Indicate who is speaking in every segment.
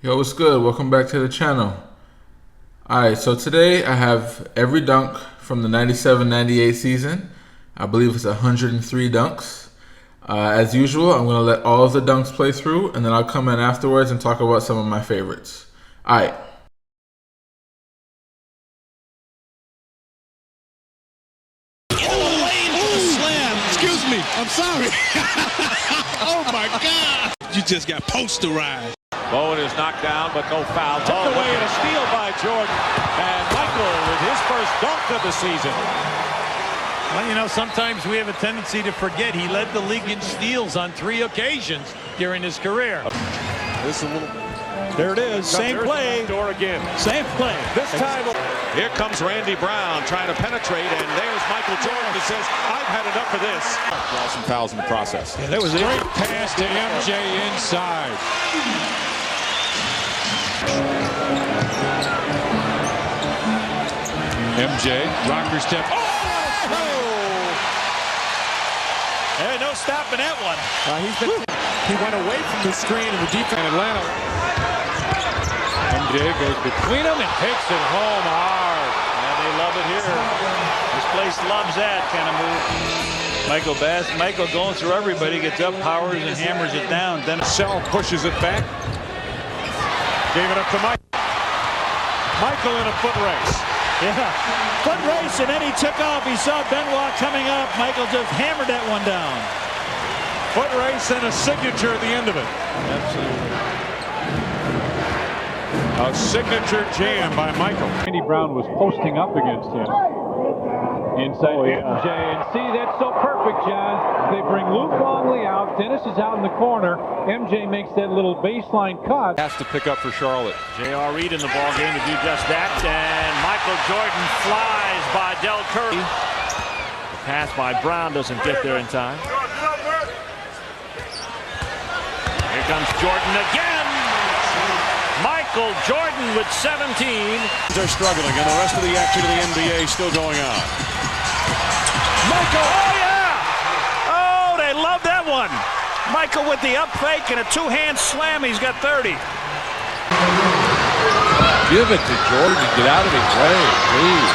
Speaker 1: Yo, what's good? Welcome back to the channel. Alright, so today I have every dunk from the 97-98 season. I believe it's 103 dunks. As usual, I'm going to let all of the dunks play through, and then I'll come in afterwards and talk about some of my favorites. Alright.
Speaker 2: Excuse me, I'm sorry. Oh my God. You just got posterized.
Speaker 3: Bowen is knocked down, but no foul. Took away and a steal by Jordan. And Michael with his first dunk of the season.
Speaker 4: Well, you know, sometimes we have a tendency to forget he led the league in steals on 3 occasions during his career.
Speaker 3: This is a little.
Speaker 2: There it is. Same play.
Speaker 3: Door again.
Speaker 2: Same play.
Speaker 3: This time, here comes Randy Brown trying to penetrate, and there's Michael Jordan who says, "I've had enough of this." Draw some fouls in the process.
Speaker 2: Yeah, that was it.
Speaker 3: Great pass to MJ inside. MJ, rocker step.
Speaker 4: Hey, no stopping that one.
Speaker 3: He went away from the screen and the defense in Atlanta. MJ goes between them and takes it home hard.
Speaker 4: And they love it here. This place loves that kind of move. Michael going through everybody, gets up, powers, and hammers it down. Then
Speaker 3: Sell pushes it back. Gave it up to Mike. Michael in a foot race.
Speaker 4: yeah, foot race, and then he took off. He saw Benoit coming up. Michael just hammered that one down.
Speaker 3: Foot race and a signature at the end of it.
Speaker 4: Absolutely.
Speaker 3: A signature jam by Michael.
Speaker 5: Randy Brown was posting up against him. Inside MJ, and see, that's so perfect, John. They bring Luke Longley out. Dennis is out in the corner. MJ makes that little baseline cut.
Speaker 3: Has to pick up for Charlotte.
Speaker 4: J.R. Reed in the ball game to do just that, and Michael Jordan flies by Del Curry. The pass by Brown doesn't get there in time. Here comes Jordan again. Michael Jordan with 17.
Speaker 3: They're struggling, and the rest of the action of the NBA still going on.
Speaker 4: Michael, oh yeah! Oh, they love that one. Michael with the up fake and a 2-hand slam. He's got 30.
Speaker 6: Give it to Jordan. Get out of his way, please.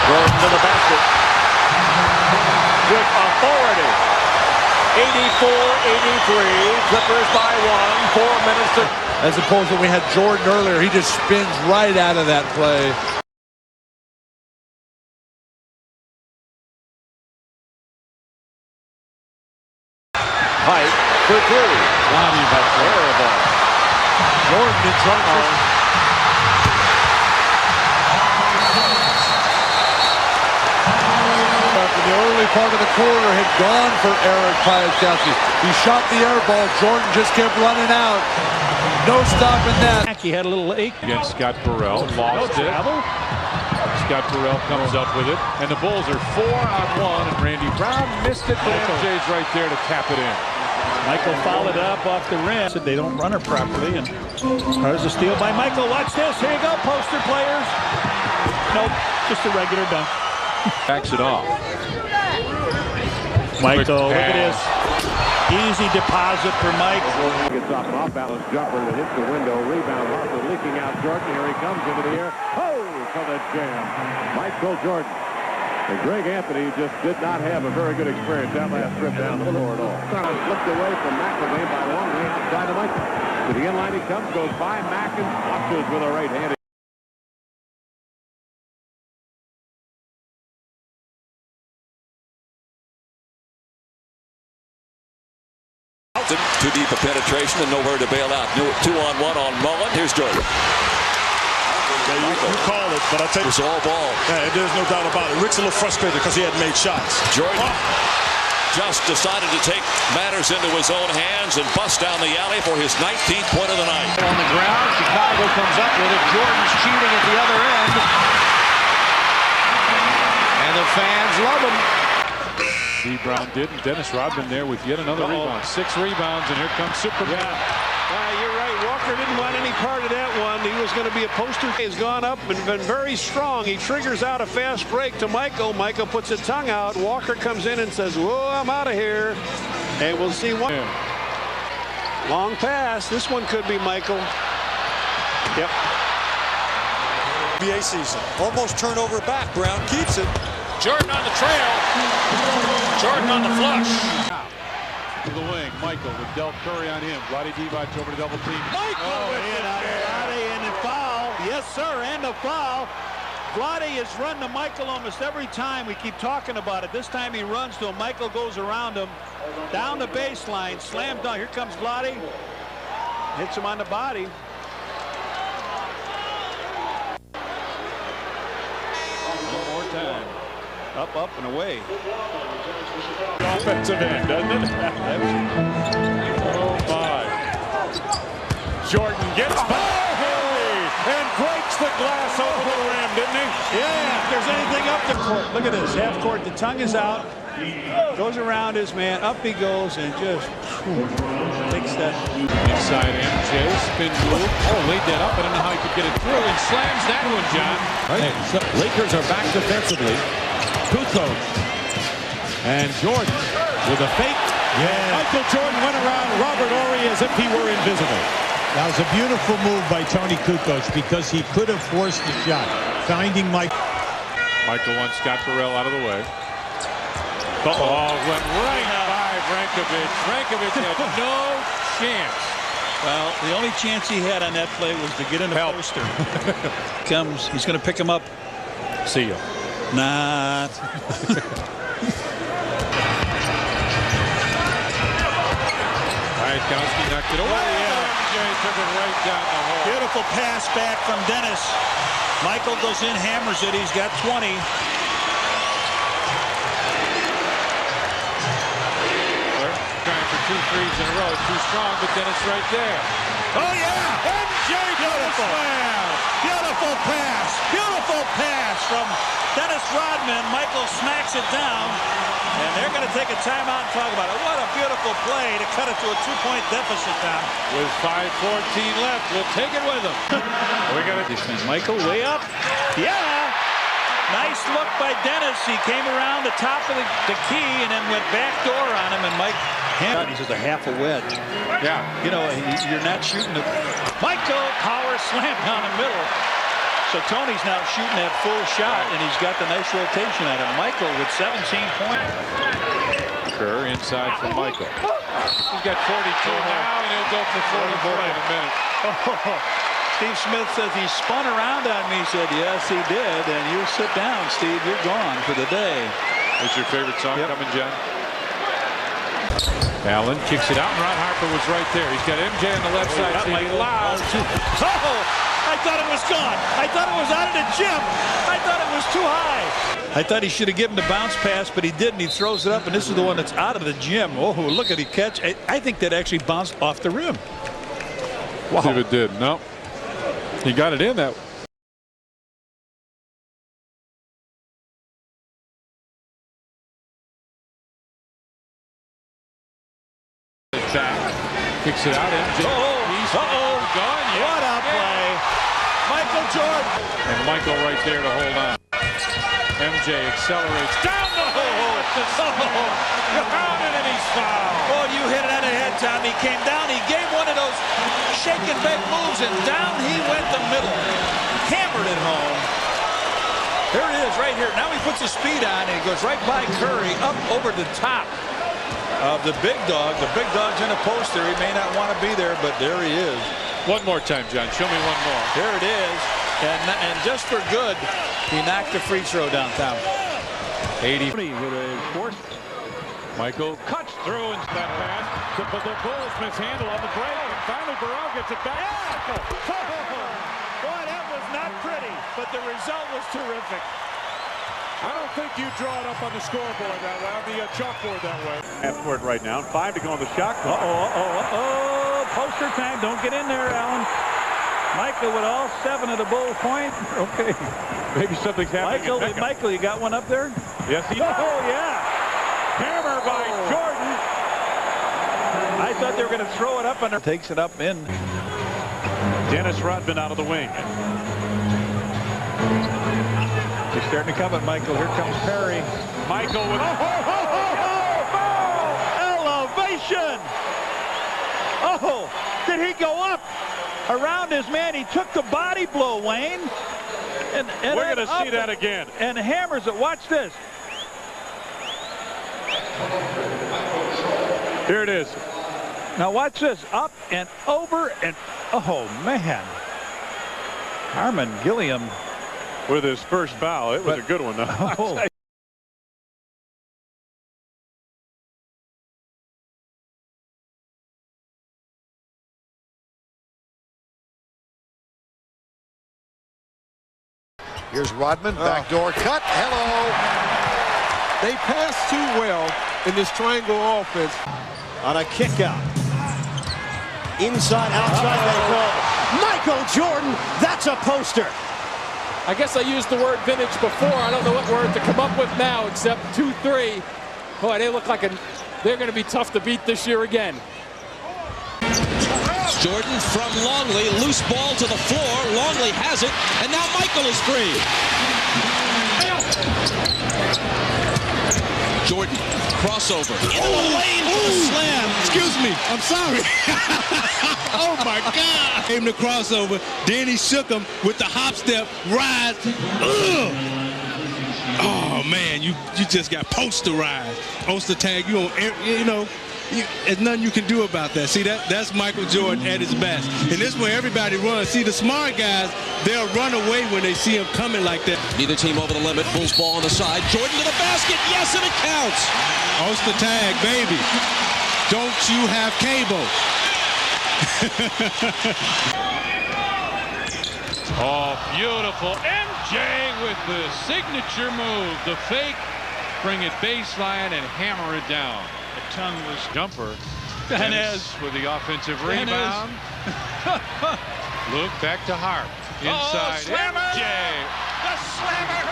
Speaker 3: Jordan to the basket.
Speaker 4: With authority. 84-83. Clippers by 1. 4 minutes to.
Speaker 6: As opposed to when we had Jordan earlier, he just spins right out of that play.
Speaker 3: Height for 3.
Speaker 6: Not even
Speaker 3: Terrible.
Speaker 6: Jordan in trouble. In the early part of the quarter had gone for Eric Piatkowski. He shot the air ball. Jordan just kept running out. No stopping that.
Speaker 4: He had a little ache.
Speaker 5: Against Scott Burrell, lost it. Scott Burrell comes up with it, and the Bulls are 4-on-1, and Randy Brown missed it, but MJ's right there to cap it in.
Speaker 4: Michael fouled it up off the rim. They don't run her properly, and there's a steal by Michael. Watch this. Here you go, poster players. Nope, just a regular dunk.
Speaker 5: Backs it off.
Speaker 4: Michael, look at this. Easy deposit for Mike.
Speaker 7: Gets off an off-balance jumper that hits the window. Rebound, Harper leaking out Jordan. Here he comes into the air. Oh, for the jam. Michael Jordan. And Greg Anthony just did not have a very good experience that last trip down the floor at all. Flipped away from McElvain by Longley outside of Michael. To the inline he comes, goes by Mack and watches with a right hand.
Speaker 8: Too deep a penetration and nowhere to bail out. 2-on-1 on Mullen. Here's Jordan.
Speaker 2: You call it, but I tell you,
Speaker 8: It's all ball.
Speaker 2: yeah, there's no doubt about it. Rick's a little frustrated because he hadn't made shots.
Speaker 8: Jordan just decided to take matters into his own hands and bust down the alley for his 19th point of the night.
Speaker 6: On the ground, Chicago comes up with it. Jordan's cheating at the other end. And the fans love him.
Speaker 5: D. Brown didn't. Dennis Rodman there with yet another rebound. 6 rebounds, and here comes Superman.
Speaker 9: You're right. Walker didn't want any part of that one. He was going to be a poster. He's gone up and been very strong. He triggers out a fast break to Michael. Michael puts a tongue out. Walker comes in and says, "Whoa, I'm out of here." And we'll see what. Long pass. This one could be Michael. Yep.
Speaker 10: NBA season. Almost turnover back. Brown keeps it.
Speaker 8: Jordan on the trail. Jordan on the flush.
Speaker 2: To the wing, Michael with Del Curry on him. Vlade Divac over to double team.
Speaker 4: Michael with it. Vlade and the foul. Yes, sir, and the foul. Vlade has run to Michael almost every time. We keep talking about it. This time he runs to him. Michael goes around him. Down the baseline. Slam dunk. Here comes Vlade. Hits him on the body.
Speaker 9: One more time. Up, up, and away.
Speaker 2: Offensive end, doesn't it? Oh, my. Jordan gets by and breaks the glass over the rim, didn't he?
Speaker 4: Yeah, if there's anything up the court. Look at this. Half court. The tongue is out. Goes around his man. Up he goes and just takes that.
Speaker 2: Inside MJ, spin move. Oh, laid that up. I don't know how he could get it through and slams that one, John.
Speaker 11: Right. So Lakers are back defensively. Kukoc and Jordan with a fake.
Speaker 10: Yeah.
Speaker 11: Michael Jordan went around Robert Horry as if he were invisible.
Speaker 10: That was a beautiful move by Tony Kukoc because he could have forced the shot. Finding Mike.
Speaker 2: Michael wants Scott Burrell out of the way. Oh, went right by Brankovic. Brankovic had no chance.
Speaker 4: Well, the only chance he had on that play was to get in the poster. He's going to pick him up.
Speaker 2: See you.
Speaker 4: Not.
Speaker 2: Kowski knocked it away. MJ took it right down the hole.
Speaker 4: Beautiful pass back from Dennis. Michael goes in, hammers it. He's got 20.
Speaker 2: Trying for 2 threes in a row. Too strong, but Dennis right there.
Speaker 4: Oh, yeah. MJ beautiful. Beautiful pass. Beautiful pass from Dennis Rodman. Michael smacks it down. And they're going to take a timeout and talk about it. What a beautiful play to cut it to a 2-point deficit now.
Speaker 2: With 5:14 left, we'll take it with him. We got it.
Speaker 4: Michael way up. Yeah. Nice look by Dennis. He came around the top of the key and then went backdoor on him. And Mike hammered. He's just a half a wedge.
Speaker 2: Yeah.
Speaker 4: You know, you're not shooting it. Michael power slam down the middle. So Tony's now shooting that full shot, and he's got the nice rotation on him. Michael with 17 points.
Speaker 2: Kerr inside from Michael. He's got 42 now, and he'll go for 44 in a minute.
Speaker 4: Steve Smith says he spun around on me. He said, yes, he did. And you sit down, Steve. You're gone for the day.
Speaker 2: What's your favorite song coming, John? Allen kicks it out, and Ron Harper was right there. He's got MJ on the left side. Loud.
Speaker 4: I thought it was gone. I thought it was out of the gym. I thought it was too high. I thought he should have given the bounce pass, but he didn't. He throws it up, and this is the one that's out of the gym. Oh, look at the catch. I think that actually bounced off the rim.
Speaker 2: Wow. See if it did. No. He got it in that. Back. Kicks it out. MJ. Gone. Yeah.
Speaker 4: What a play. Michael Jordan.
Speaker 2: And Michael right there to hold on. MJ accelerates down the hole. Grounded and he's fouled.
Speaker 4: Oh, you hit it on the head, Tom. He came down. He gave one of those shake and bake moves, and down he went the middle. Hammered it home. There it is right here. Now he puts the speed on, and he goes right by Curry, up over the top of the big dog. The big dog's in a poster. He may not want to be there, but there he is.
Speaker 2: One more time, John. Show me one more.
Speaker 4: There it is. And just for good, he knocked the free throw downtown.
Speaker 2: 80 with a force. Michael cuts through and that pass. But the Bulls mishandle on the break. And finally, Burrell gets it back.
Speaker 4: Yeah. Boy, that was not pretty, but the result was terrific.
Speaker 2: I don't think you draw it up on the scoreboard that way, on the chalkboard that way.
Speaker 12: Half court right now. 5 to go on the shot clock.
Speaker 4: Poster time. Don't get in there, Allen. Michael with all 7 of the Bulls points. Okay.
Speaker 2: Maybe something's happening.
Speaker 4: Michael, you got one up there?
Speaker 2: Yes, he does.
Speaker 4: Oh, yeah.
Speaker 2: Hammer by Jordan.
Speaker 4: I thought they were going to throw it up under. Takes it up in.
Speaker 12: Dennis Rodman out of the wing.
Speaker 4: He's starting to come at Michael. Here comes Perry.
Speaker 2: Michael with
Speaker 4: elevation. Oh, did he go up around his man? He took the body blow, Wayne. And
Speaker 12: we're going to see that again.
Speaker 4: And hammers it. Watch this.
Speaker 12: Here it is.
Speaker 4: Now watch this. Up and over and oh man. Harmon Gilliam
Speaker 12: with his first foul. It was a good one though.
Speaker 4: Oh.
Speaker 6: Here's Rodman, backdoor cut. Hello.
Speaker 13: They pass too well in this triangle offense.
Speaker 14: On a kick out. Inside, outside they go. Michael Jordan, that's a poster.
Speaker 15: I guess I used the word vintage before. I don't know what word to come up with now except 2-3. Boy, they look like they're going to be tough to beat this year again.
Speaker 8: Jordan from Longley, loose ball to the floor. Longley has it, and now Michael is free. Jordan, crossover. In the lane for the slam.
Speaker 16: Excuse me, I'm sorry. Oh my God. Gave him the crossover, then he shook him with the hop step, rise. Ugh. Oh man, you just got posterized. Poster tag, you know. There's nothing you can do about that. See, that's Michael Jordan at his best. And this is where everybody runs. See, the smart guys, they'll run away when they see him coming like that.
Speaker 8: Neither team over the limit. Bulls ball on the side. Jordan to the basket. Yes, and it counts.
Speaker 16: Poster tag, baby. Don't you have cable?
Speaker 12: Oh, beautiful. MJ with the signature move. The fake. Bring it baseline and hammer it down. The tongueless jumper. Dennis with the offensive rebound. Luke back to Hart. Inside. MJ. The slammer.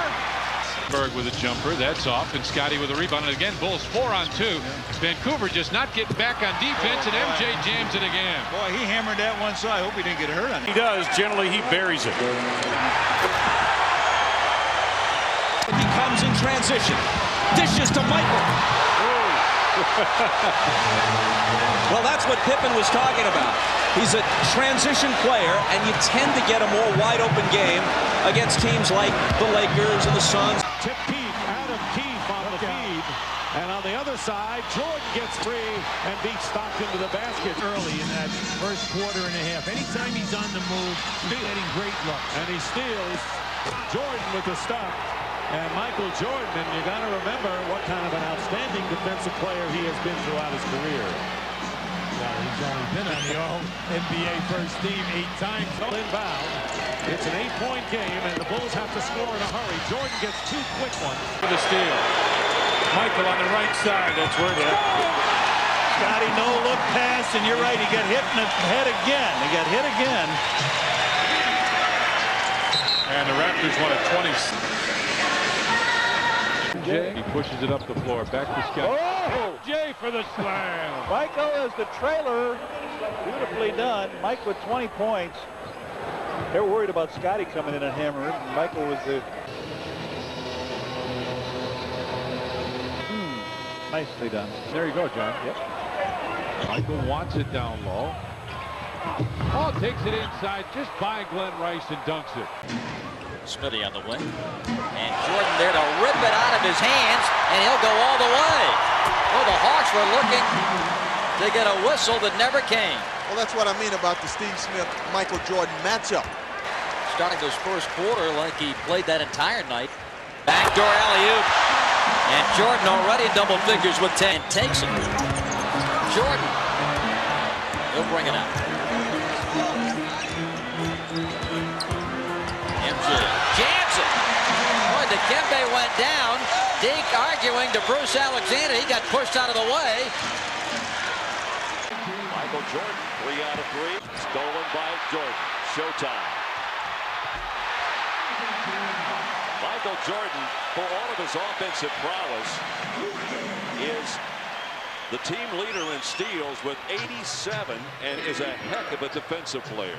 Speaker 12: Berg with a jumper. That's off. And Scotty with a rebound. And again, Bulls 4-on-2. Vancouver just not getting back on defense. And MJ jams it again.
Speaker 4: Boy, he hammered that one side. I hope he didn't get hurt on it.
Speaker 12: He does. Generally, he buries it.
Speaker 14: He comes in transition. Dishes to Michael. Well, that's what Pippen was talking about. He's a transition player, and you tend to get a more wide-open game against teams like the Lakers and the Suns.
Speaker 7: Tip Keith, Adam Keith on the feed. And on the other side, Jordan gets free and beats Stockton to the basket
Speaker 17: early in that first quarter and a half. Anytime he's on the move, he's getting great looks.
Speaker 7: And he steals. Jordan with the stop. And Michael Jordan, and you got to remember what kind of an outstanding defensive player he has been throughout his career.
Speaker 17: Well, he's only been on the All-NBA first team 8 times.
Speaker 7: Inbound. It's an 8-point game, and the Bulls have to score in a hurry. Jordan gets 2 quick ones.
Speaker 12: For the steal. Michael on the right side. That's where it happened.
Speaker 4: Scotty, no look pass, and you're right. He got hit in the head again. He got hit again.
Speaker 12: And the Raptors won at 20. He pushes it up the floor. Back to Scott.
Speaker 4: Oh!
Speaker 12: Jay for the slam.
Speaker 4: Michael is the trailer. Beautifully done. Mike with 20 points. They're worried about Scotty coming in and hammering. Michael was the... Nicely done.
Speaker 12: There you go, John.
Speaker 4: Yep.
Speaker 12: Michael wants it down low. Oh, takes it inside just by Glenn Rice and dunks it.
Speaker 18: Smithy on the wing. And Jordan there to rip it out of his hands, and he'll go all the way. Well, the Hawks were looking to get a whistle that never came.
Speaker 19: Well, that's what I mean about the Steve Smith-Michael Jordan matchup.
Speaker 18: Starting this first quarter like he played that entire night. Backdoor alley-oop. And Jordan already double figures with 10. Takes it. Jordan. He'll bring it out. MJ jams it. Boy, Dikembe went down. Deke arguing to Bruce Alexander. He got pushed out of the way.
Speaker 3: Michael Jordan, 3 out of 3. Stolen by Jordan. Showtime. Michael Jordan, for all of his offensive prowess, is the team leader in steals with 87 and is a heck of a defensive player.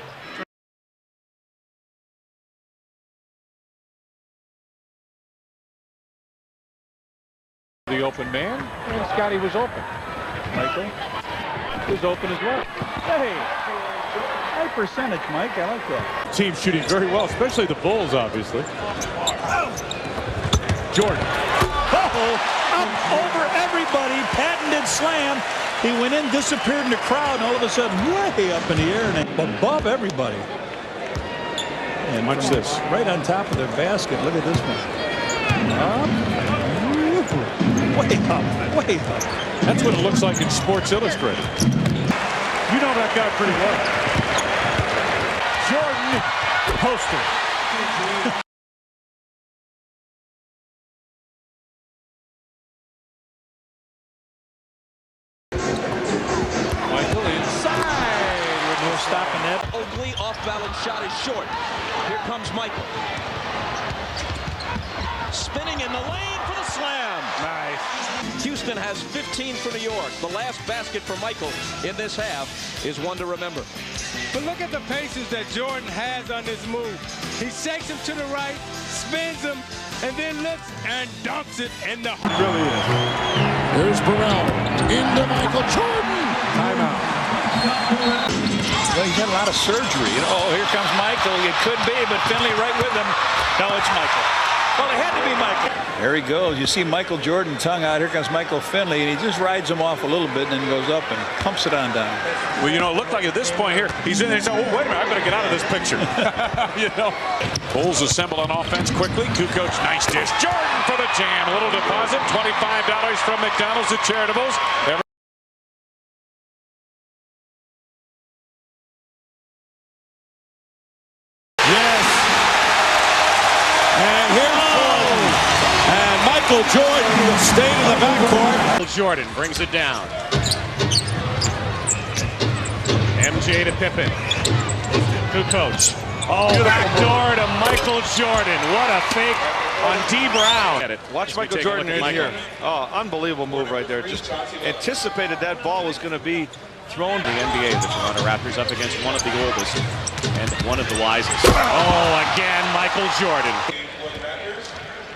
Speaker 12: The open man, and Scotty was open.
Speaker 4: Michael.
Speaker 5: is open as well. Hey, high percentage, Mike. I like that.
Speaker 2: Team shooting very well, especially the Bulls, obviously. Jordan.
Speaker 4: Up over everybody, patented slam. He went in, disappeared in the crowd, and all of a sudden, way up in the air and above everybody. And
Speaker 2: watch this.
Speaker 4: Right on top of their basket. Look at this one. Way up, way up.
Speaker 2: That's what it looks like in Sports Illustrated. You know that guy pretty well. Jordan poster.
Speaker 4: Michael inside with no stopping that.
Speaker 14: Oakley off-balance shot is short. Here comes Michael. Spinning in the lane for the slam.
Speaker 4: Nice.
Speaker 14: Houston has 15 for New York. The last basket for Michael in this half is one to remember.
Speaker 20: But look at the paces that Jordan has on this move. He shakes him to the right, spins him, and then looks and dunks it in the...
Speaker 2: It really is.
Speaker 21: Here's Burrell into Michael Jordan.
Speaker 2: Timeout.
Speaker 4: Well, he's had a lot of surgery. Oh, here comes Michael. It could be, but Finley right with him. No, it's Michael. Well, it had to be Michael. There he goes. You see Michael Jordan tongue out. Here comes Michael Finley, and he just rides him off a little bit and then goes up and pumps it on down.
Speaker 2: Well, you know, it looked like at this point here, he's in there and said, oh, wait a minute, I've got to get out of this picture. You know. Bulls assemble on offense quickly. Kukoc, nice dish. Jordan for the jam. A little deposit, $25 from McDonald's at Charitables.
Speaker 11: Jordan will stay in the backcourt.
Speaker 12: Jordan brings it down. MJ to Pippen. Kukoc. Oh, backdoor to Michael Jordan. What a fake on D. Brown.
Speaker 22: Watch Michael Jordan in here. Oh, unbelievable move right there. Just anticipated that ball was going to be thrown.
Speaker 23: The NBA, the Toronto Raptors up against one of the oldest and one of the wisest. Oh, again, Michael Jordan.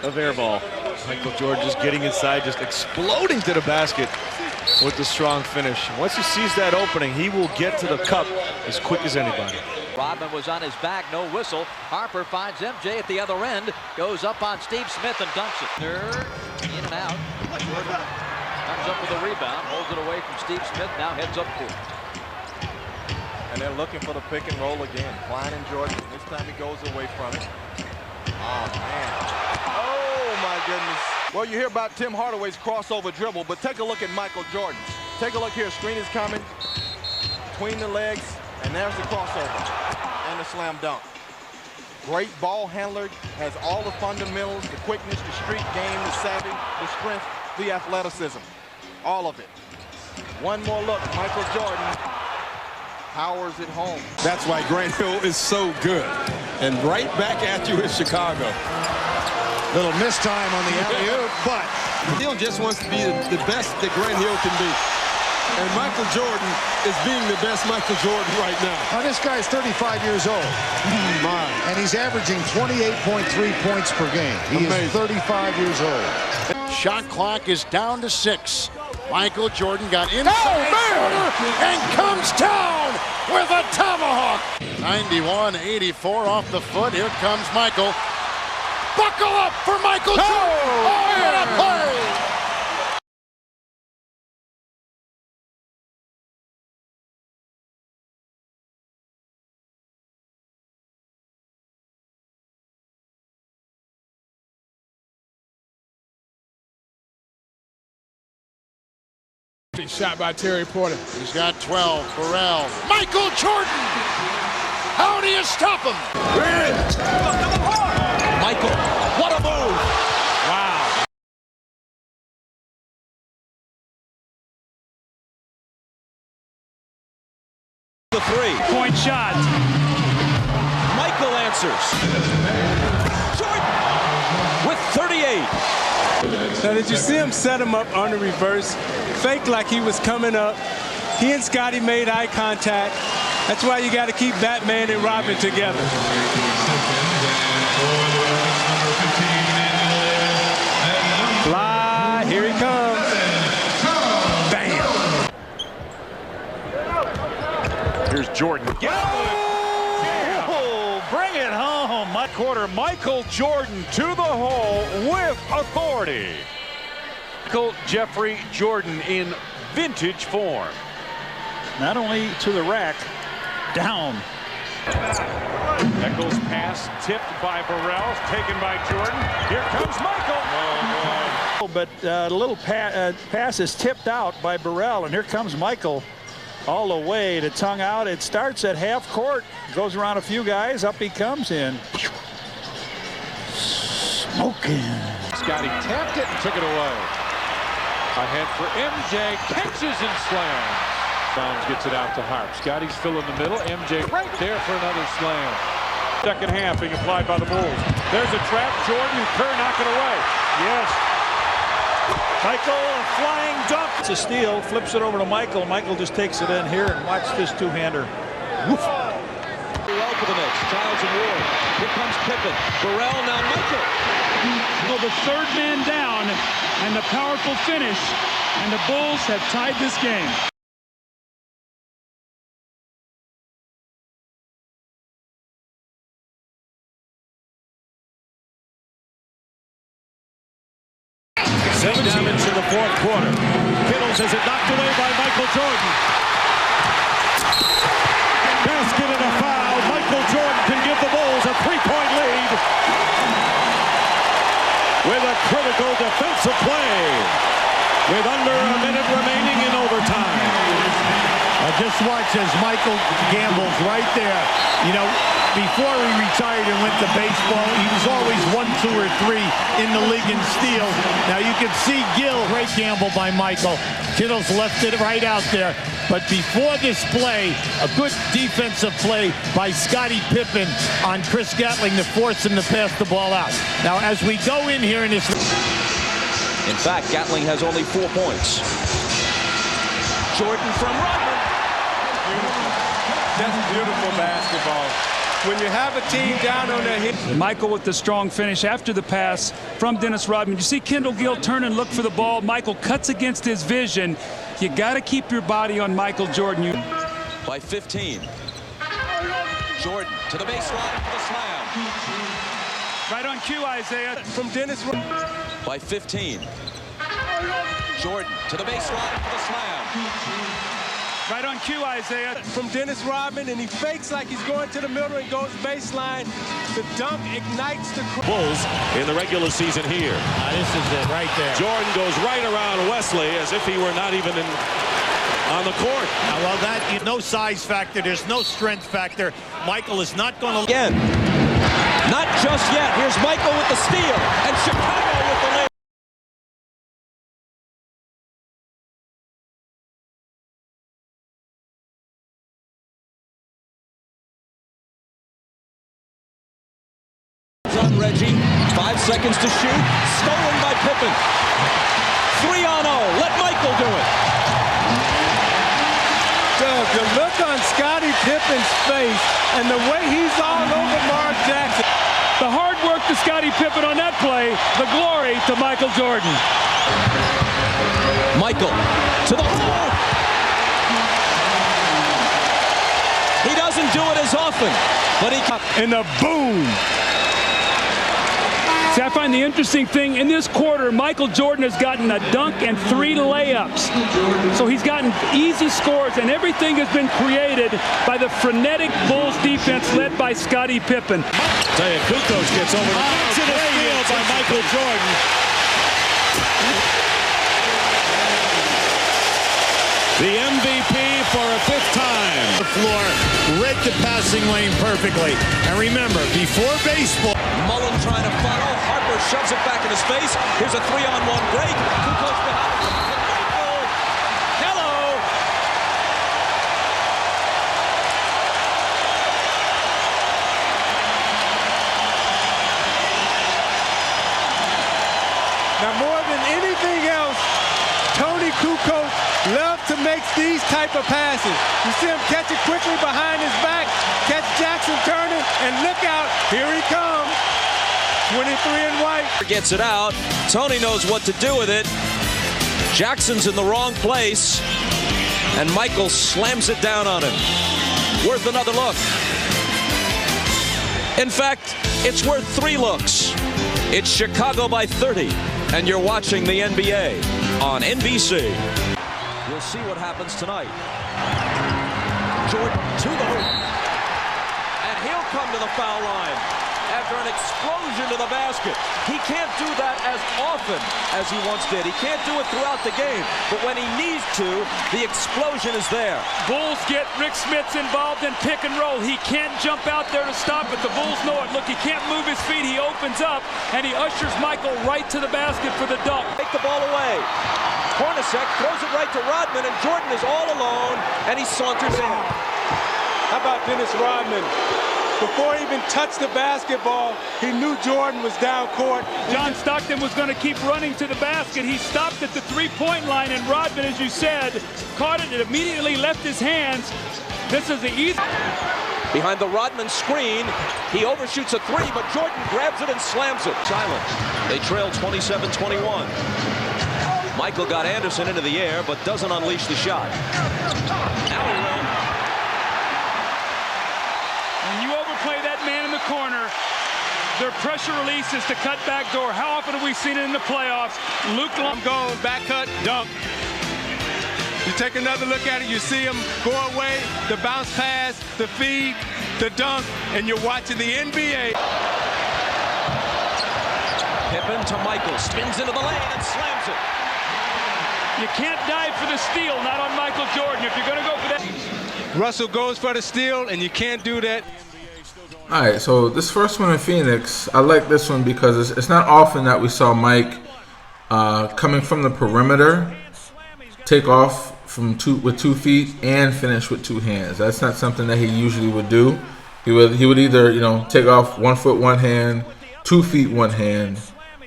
Speaker 23: Of air ball.
Speaker 22: Michael Jordan just getting inside, just exploding to the basket with the strong finish. Once he sees that opening, he will get to the cup as quick as anybody.
Speaker 18: Rodman was on his back, no whistle. Harper finds MJ at the other end, goes up on Steve Smith and dunks it. Third, in and out. Jordan comes up with a rebound, holds it away from Steve Smith, now heads up court.
Speaker 19: And they're looking for the pick and roll again. Klein and Jordan, this time he goes away from it. Oh, man. Oh, my goodness. Well, you hear about Tim Hardaway's crossover dribble, but take a look at Michael Jordan's. Take a look here. Screen is coming between the legs, and there's the crossover and the slam dunk. Great ball handler, has all the fundamentals, the quickness, the street game, the savvy, the strength, the athleticism. All of it. One more look. Michael Jordan powers it home.
Speaker 13: That's why Grant Hill is so good. And right back at you is Chicago.
Speaker 24: Little mistime on the alley-oop, but
Speaker 13: Hill just wants to be the best that Grant Hill can be. And Michael Jordan is being the best Michael Jordan right now.
Speaker 24: Now this guy's 35 years old.
Speaker 13: My.
Speaker 24: And he's averaging 28.3 points per game. He is 35 years old.
Speaker 21: Shot clock is down to 6. Michael Jordan got inside and comes down with a tomahawk. 91-84 off the foot. Here comes Michael. Buckle up for Michael Jordan. Oh, what a play! Shot by Terry Porter. He's got 12. Burrell. Michael Jordan! How do you stop him?
Speaker 14: Michael, what a move!
Speaker 12: Wow.
Speaker 14: The three-point shot. Michael answers. Jordan with 38.
Speaker 20: Now, did you see him set him up on the reverse? Fake like he was coming up. He and Scotty made eye contact. That's why you got to keep Batman and Robin together. Fly, here he comes. Bam.
Speaker 2: Jordan.
Speaker 4: Oh, bring it home. My quarter, Michael Jordan to the hole with authority.
Speaker 2: Michael Jeffrey Jordan in vintage form.
Speaker 4: Not only to the rack, down.
Speaker 2: Eccles pass tipped by Burrell, taken by Jordan. Here comes Michael.
Speaker 4: But a little pass is tipped out by Burrell, and here comes Michael all the way to tongue out. It starts at half court, goes around a few guys, up he comes in. Smoking.
Speaker 12: Scotty tapped it and took it away. Ahead for MJ, catches and slams. Bounds gets it out to Harp. Scotty's still in the middle. MJ right there for another slam.
Speaker 2: Second half being applied by the Bulls. There's a trap. Jordan and Kerr knock it away.
Speaker 4: Yes. Michael, a flying dunk. It's a steal, flips it over to Michael. Michael just takes it in here and watch this two-hander.
Speaker 14: Well for the Knicks. Childs and Ward. Here comes Pippen. Burrell, now Michael.
Speaker 1: Well, the third man down and the powerful finish, and the Bulls have tied this game.
Speaker 22: Down into the fourth quarter. Kittles has it knocked away by Michael Jordan. Basket and a foul. Michael Jordan can give the Bulls a 3-point lead with a critical defensive play with under a minute remaining in overtime.
Speaker 24: Just watch as Michael gambles right there. You know, before he retired and went to baseball, he was always 1, 2, or 3 in the league in steals. Now you can see Gill, great gamble by Michael. Kittles left it right out there. But before this play, a good defensive play by Scottie Pippen on Chris Gatling to force him to pass the ball out. Now as we go in here in this...
Speaker 14: In fact, Gatling has only 4 points. Jordan from Rodman.
Speaker 20: That's beautiful basketball. When you have a team down on their hit.
Speaker 1: Michael with the strong finish after the pass from Dennis Rodman. You see Kendall Gill turn and look for the ball. Michael cuts against his vision. You got to keep your body on Michael Jordan.
Speaker 14: By 15. Jordan to the baseline for the slam.
Speaker 1: Right on cue, Isaiah.
Speaker 20: From Dennis Rodman.
Speaker 14: By 15. Jordan to the baseline for the slam.
Speaker 1: Right on cue, Isaiah.
Speaker 20: From Dennis Rodman, and he fakes like he's going to the middle and goes baseline. The dunk ignites the
Speaker 22: Bulls in the regular season here.
Speaker 24: This is it right there.
Speaker 22: Jordan goes right around Wesley as if he were not even on the court.
Speaker 24: Well, that no size factor. There's no strength factor. Michael is not going to...
Speaker 14: Again. Not just yet. Here's Michael with the steal, and Chicago with the lay. On Reggie, 5 seconds to shoot, stolen by Pippen. 3-on-0, let Michael do it.
Speaker 20: Doug, the look on Scottie Pippen's face and the way he's all over Mark Jackson.
Speaker 1: The hard work to Scottie Pippen on that play, the glory to Michael Jordan.
Speaker 14: Michael to the hole. He doesn't do it as often, but he...
Speaker 20: And a boom.
Speaker 1: See, I find the interesting thing in this quarter, Michael Jordan has gotten a dunk and 3 layups. So he's gotten easy scores, and everything has been created by the frenetic Bulls defense led by Scottie Pippen.
Speaker 22: Tell you, Kukoc gets over to the field by Michael Jordan. The MVP for a 5th time.
Speaker 24: The floor read the passing lane perfectly. And remember, before baseball...
Speaker 14: Mullen trying to follow. Harper shoves it back in his face. Here's a 3-on-1 break. Kukoc behind. Hello.
Speaker 20: Now, more than anything else, Toni Kukoc loves to make these type of passes. You see him catch it quickly behind his back, catch Jackson turning, and look out, here he comes. 23 and white.
Speaker 14: Gets it out. Tony knows what to do with it. Jackson's in the wrong place, and Michael slams it down on him. worth another look. In fact, it's worth 3 looks. It's Chicago by 30, and you're watching the NBA on NBC. We'll see what happens tonight. Jordan to the hoop, and he'll come to the foul line after an explosion to the basket. He can't do that as often as he once did. He can't do it throughout the game, but when he needs to, the explosion is there.
Speaker 1: Bulls get Rick Smits involved in pick and roll. He can't jump out there to stop it. The Bulls know it. Look, he can't move his feet. He opens up, and he ushers Michael right to the basket for the dunk.
Speaker 14: Take the ball away. Hornacek throws it right to Rodman, and Jordan is all alone, and he saunters in.
Speaker 20: How about Dennis Rodman? Before he even touched the basketball, he knew Jordan was down court.
Speaker 1: John Stockton was going to keep running to the basket. He stopped at the three-point line, and Rodman, as you said, caught it and immediately left his hands. This is the easy.
Speaker 14: Behind the Rodman screen, he overshoots a 3, but Jordan grabs it and slams it. Silent. They trail 27-21. Michael got Anderson into the air, but doesn't unleash the shot. Now he will.
Speaker 1: When you overplay that man in the corner, their pressure release is to cut back door. How often have we seen it in the playoffs? Luke Long
Speaker 20: going, back cut, dunk. You take another look at it, you see him go away, the bounce pass, the feed, the dunk, and you're watching the NBA.
Speaker 14: Pippen to Michael, spins into the lane and slams it.
Speaker 1: You can't dive for the steal, not on Michael Jordan. If you're going to go for that.
Speaker 20: Russell goes for the steal, and you can't do that.
Speaker 6: All right, so this first one in Phoenix, I like this one because it's not often that we saw Mike coming from the perimeter, take off with 2 feet and finish with 2 hands. That's not something that he usually would do. He would either take off 1 foot 1 hand, 2 feet 1 hand,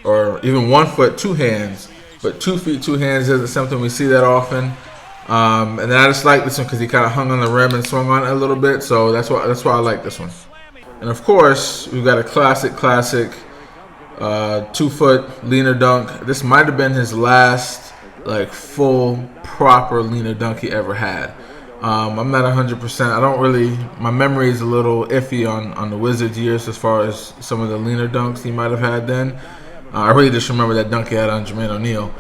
Speaker 6: or even 1 foot 2 hands. But 2 feet 2 hands isn't something we see that often. And then I just like this one because he kind of hung on the rim and swung on it a little bit. So that's why I like this one. And of course, we've got a classic 2-foot leaner dunk. This might have been his last full proper leaner dunk he ever had. I'm not 100%. I don't really. My memory is a little iffy on the Wizards years as far as some of the leaner dunks he might have had then. I really just remember that dunk he had on Jermaine O'Neal.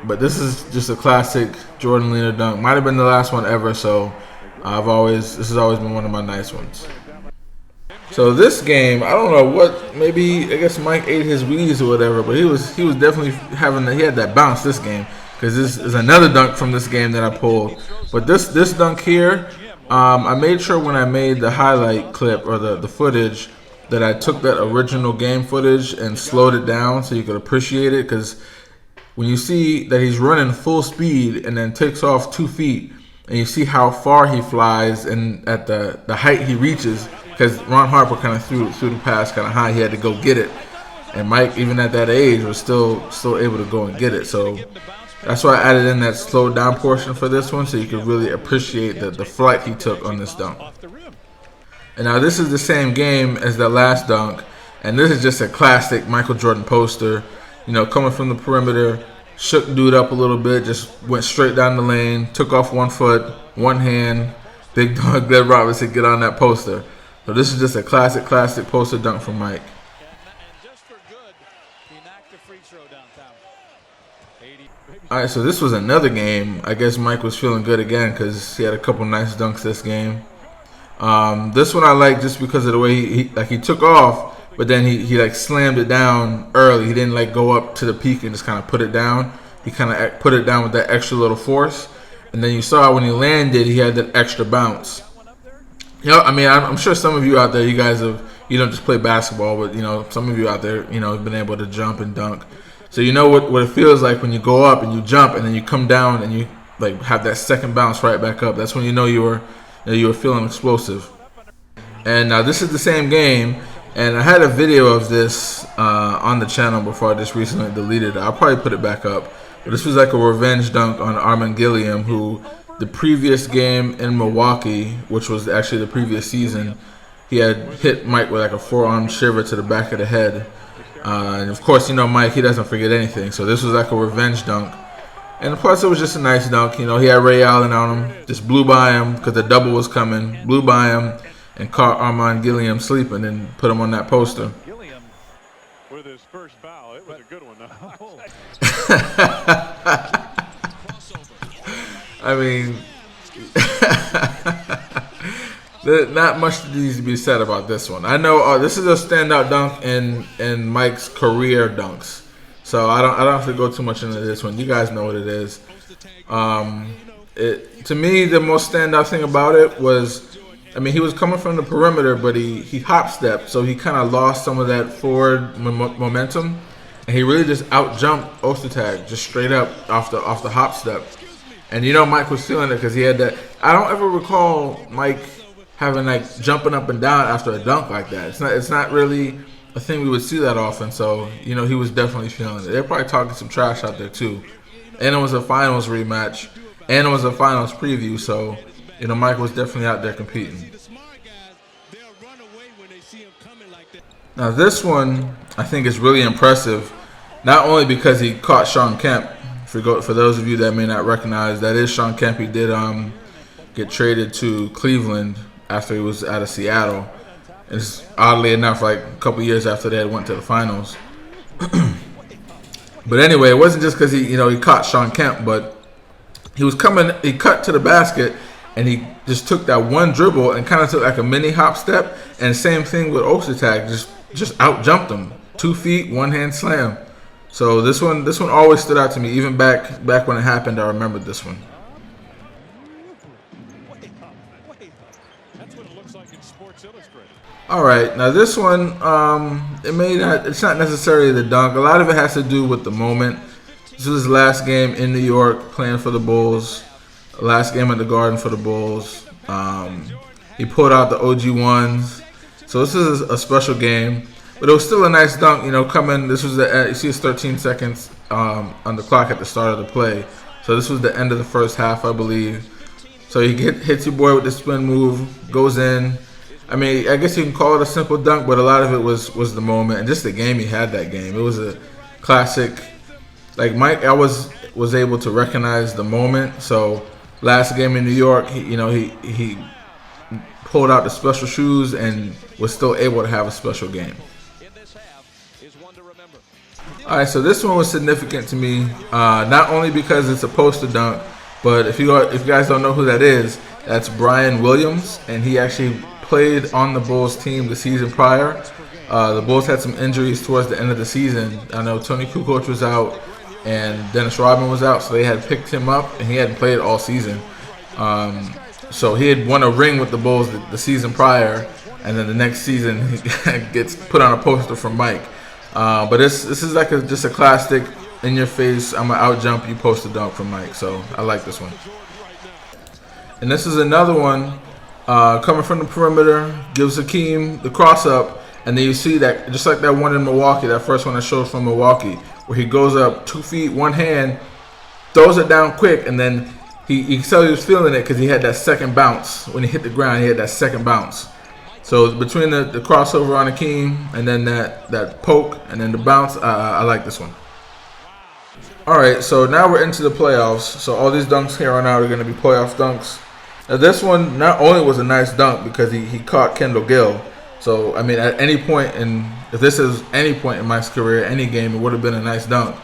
Speaker 6: But this is just a classic Jordan leaner dunk. Might have been the last one ever, so this has always been one of my nice ones. So this game, I don't know what, maybe I guess Mike ate his Wheaties or whatever, but he was definitely he had that bounce this game, because this is another dunk from this game that I pulled. But this dunk here, I made sure when I made the highlight clip or the footage that I took that original game footage and slowed it down so you could appreciate it, because when you see that he's running full speed and then takes off 2 feet, and you see how far he flies and at the height he reaches, because Ron Harper kind of threw the pass kind of high, he had to go get it, and Mike, even at that age, was still able to go and get it. So that's why I added in that slowed down portion for this one, so you could really appreciate the flight he took on this dunk. And now this is the same game as that last dunk, and this is just a classic Michael Jordan poster. Coming from the perimeter, shook dude up a little bit, just went straight down the lane, took off 1 foot, 1 hand. Big dog Glenn Robinson get on that poster. So this is just a classic poster dunk from Mike. All right, so this was another game. I guess Mike was feeling good again because he had a couple nice dunks this game. This one I like just because of the way he took off, but then he slammed it down early. He didn't go up to the peak and just kind of put it down. He kind of put it down with that extra little force, and then you saw when he landed, he had that extra bounce. I'm sure some of you out there, you guys have don't just play basketball, but some of you out there have been able to jump and dunk. So you know what it feels like when you go up and you jump and then you come down and you have that second bounce right back up. That's when you know you were feeling explosive. And now this is the same game, and I had a video of this on the channel before I just recently deleted it. I'll probably put it back up. But this was like a revenge dunk on Armin Gilliam, who the previous game in Milwaukee, which was actually the previous season, he had hit Mike with a forearm shiver to the back of the head. And of course, Mike, he doesn't forget anything. So this was like a revenge dunk. And plus, it was just a nice dunk. You know, he had Ray Allen on him, just blew by him because the double was coming, blew by him, and caught Armand Gilliam sleeping and put him on that poster.
Speaker 2: Gilliam with his first foul. It was a good one, though.
Speaker 6: I mean, not much needs to be said about this one. I know this is a standout dunk in Mike's career dunks. So I don't have to go too much into this one. You guys know what it is. To me, the most standout thing about it was, I mean, he was coming from the perimeter, but he hop stepped, so he kind of lost some of that forward momentum, and he really just out jumped Ostertag just straight up off the hop step. And you know, Mike was feeling it because he had that. I don't ever recall Mike having like jumping up and down after a dunk like that. It's not really a thing we would see that often, so you know he was definitely feeling it. They're probably talking some trash out there too, and it was a finals rematch, and it was a finals preview, so you know Mike was definitely out there competing. Now this one I think is really impressive, not only because he caught Shawn Kemp. For those of you that may not recognize, that is Shawn Kemp. He did get traded to Cleveland after he was out of Seattle. It's oddly enough like a couple years after they went to the finals. But anyway, it wasn't just because he caught Shawn Kemp, but he cut to the basket and he just took that one dribble and kind of took like a mini hop step, and same thing with Ostertag, just out jumped him. 2 feet, one hand slam. So this one always stood out to me. Even back when it happened, I remembered this one. All right, now this one, it's not necessarily the dunk. A lot of it has to do with the moment. This was his last game in New York playing for the Bulls. Last game at the Garden for the Bulls. He pulled out the OG1s. So this is a special game. But it was still a nice dunk, coming. This was you see it's 13 seconds on the clock at the start of the play. So this was the end of the first half, I believe. So he hits your boy with the spin move, goes in. I mean, I guess you can call it a simple dunk, but a lot of it was the moment and just the game he had that game. It was a classic. Like Mike, I was able to recognize the moment. So last game in New York, he pulled out the special shoes and was still able to have a special game. All right, so this one was significant to me, not only because it's a poster dunk, but if you guys don't know who that is, that's Brian Williams, and he actually played on the Bulls team the season prior. The Bulls had some injuries towards the end of the season. I know Tony Kukoc was out and Dennis Rodman was out, so they had picked him up, and he hadn't played all season. So he had won a ring with the Bulls the season prior, and then the next season he gets put on a poster from Mike. But this is like just a classic, in your face, I'm going to out jump you poster dunk from Mike. So I like this one. And this is another one coming from the perimeter, gives Hakeem the cross up, and then you see that just like that one in Milwaukee, that first one I showed from Milwaukee, where he goes up 2 feet, one hand, throws it down quick, and then he said he was feeling it because he had that second bounce. When he hit the ground, he had that second bounce. So between the crossover on Hakeem and then that poke and then the bounce, I like this one. All right, so now we're into the playoffs. So all these dunks here on out are going to be playoff dunks. Now this one not only was a nice dunk because he caught Kendall Gill. So, I mean, at any point if this is any point in my career, any game, it would have been a nice dunk.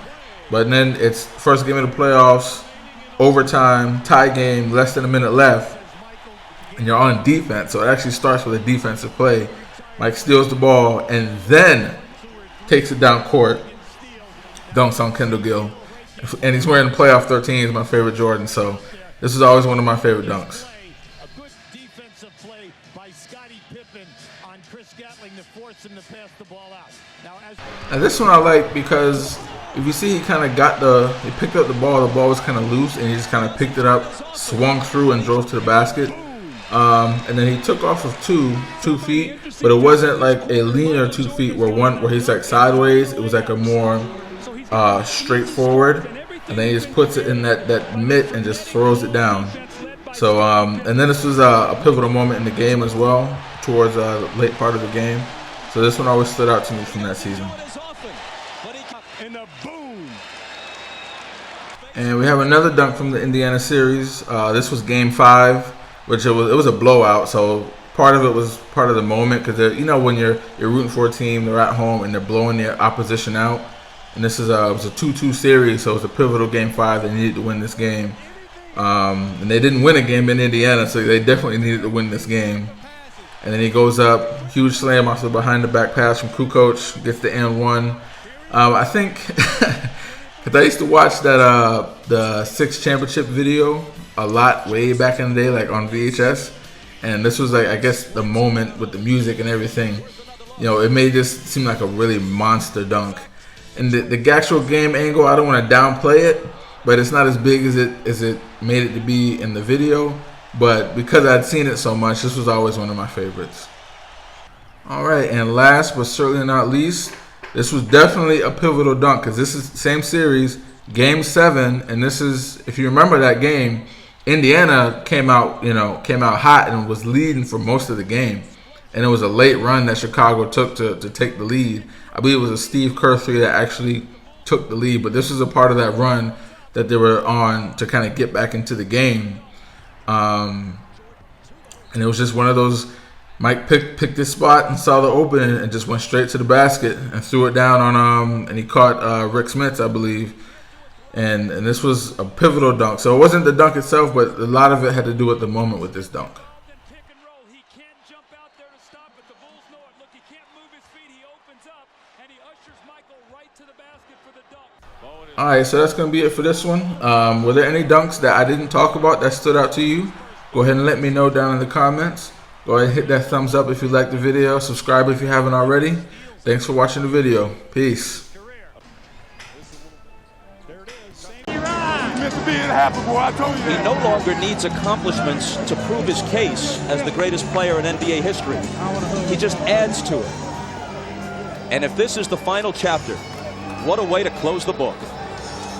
Speaker 6: But then it's first game of the playoffs, overtime, tie game, less than a minute left, and you're on defense. So it actually starts with a defensive play. Mike steals the ball and then takes it down court, dunks on Kendall Gill. And he's wearing playoff 13. He's my favorite Jordan. So this is always one of my favorite dunks.
Speaker 17: A good defensive play by Scottie Pippen on Chris Gatling to force him to pass the ball out.
Speaker 6: Now this one I like because if you see he kind of he picked up the ball was kind of loose, and he just kind of picked it up, swung through and drove to the basket. And then he took off of 2 feet, but it wasn't like a leaner 2 feet where he's like sideways. It was like a more straightforward, and then he just puts it in that mitt and just throws it down. So and then this was a pivotal moment in the game as well, towards the late part of the game. So this one always stood out to me from that season. And we have another dunk from the Indiana series. This was Game 5, which it was a blowout. So part of it was part of the moment because you know when you're rooting for a team, they're at home and they're blowing their opposition out. And this is it was a 2-2 series, so it was a pivotal Game 5. They needed to win this game, and they didn't win a game in Indiana, so they definitely needed to win this game. And then he goes up, huge slam off the behind the back pass from Kukoc, gets the and one. I think because I used to watch that the 6 championship video a lot way back in the day, like on VHS, and this was like I guess the moment with the music and everything. You know, it made this seem like a really monster dunk. And the actual game angle, I don't want to downplay it, but it's not as big as it made it to be in the video. But because I'd seen it so much, this was always one of my favorites. All right, and last but certainly not least, this was definitely a pivotal dunk because this is the same series, Game 7, and this is, if you remember that game, Indiana came out hot and was leading for most of the game. And it was a late run that Chicago took to take the lead. I believe it was a Steve Kerr 3 that actually took the lead, but this was a part of that run that they were on to kind of get back into the game. And it was just one of those, Mike picked this spot and saw the opening and just went straight to the basket and threw it down on and he caught Rick Smits, I believe. And this was a pivotal dunk. So it wasn't the dunk itself, but a lot of it had to do with the moment with this dunk. Alright, so that's going to be it for this one. Were there any dunks that I didn't talk about that stood out to you? Go ahead and let me know down in the comments. Go ahead and hit that thumbs up if you liked the video. Subscribe if you haven't already. Thanks for watching the video. Peace.
Speaker 14: He no longer needs accomplishments to prove his case as the greatest player in NBA history. He just adds to it. And if this is the final chapter, what a way to close the book.